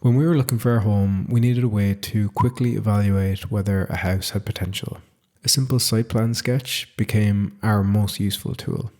When we were looking for a home, we needed a way to quickly evaluate whether a house had potential. A simple site plan sketch became our most useful tool.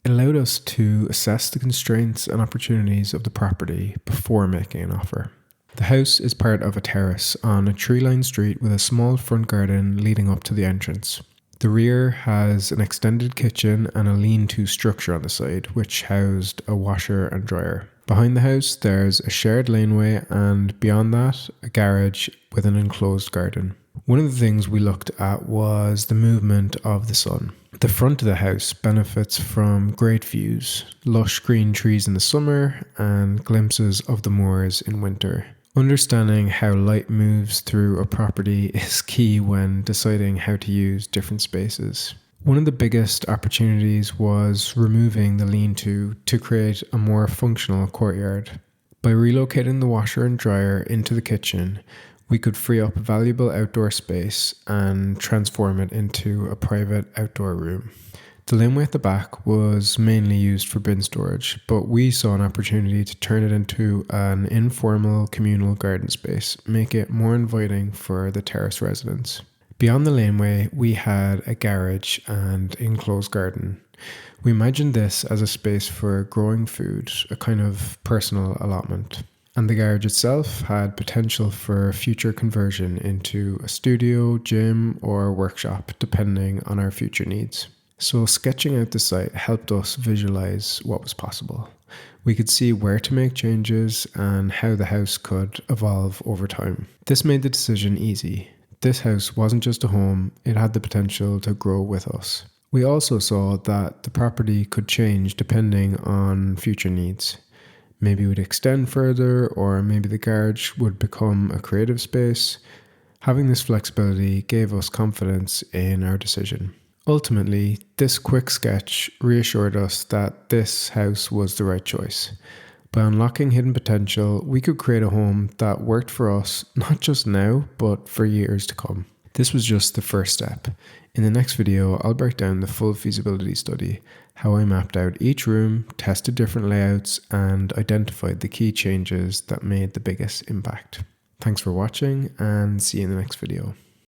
It allowed us to assess the constraints and opportunities of the property before making an offer. The house is part of a terrace on a tree-lined street with a small front garden leading up to the entrance. The rear has an extended kitchen and a lean-to structure on the side, which housed a washer and dryer. Behind the house, there's a shared laneway, and beyond that, a garage with an enclosed garden. One of the things we looked at was the movement of the sun. The front of the house benefits from great views, lush green trees in the summer, and glimpses of the moors in winter. Understanding how light moves through a property is key when deciding how to use different spaces. One of the biggest opportunities was removing the lean-to create a more functional courtyard. By relocating the washer and dryer into the kitchen, we could free up valuable outdoor space and transform it into a private outdoor room. The laneway at the back was mainly used for bin storage, but we saw an opportunity to turn it into an informal communal garden space, make it more inviting for the terrace residents. Beyond the laneway, we had a garage and enclosed garden. We imagined this as a space for growing food, a kind of personal allotment. And the garage itself had potential for future conversion into a studio, gym, or workshop, depending on our future needs. So sketching out the site helped us visualize what was possible. We could see where to make changes and how the house could evolve over time. This made the decision easy. This house wasn't just a home, it had the potential to grow with us. We also saw that the property could change depending on future needs. Maybe it would extend further, or maybe the garage would become a creative space. Having this flexibility gave us confidence in our decision. Ultimately, this quick sketch reassured us that this house was the right choice. By unlocking hidden potential, we could create a home that worked for us, not just now, but for years to come. This was just the first step. In the next video, I'll break down the full feasibility study, how I mapped out each room, tested different layouts, and identified the key changes that made the biggest impact. Thanks for watching, and see you in the next video.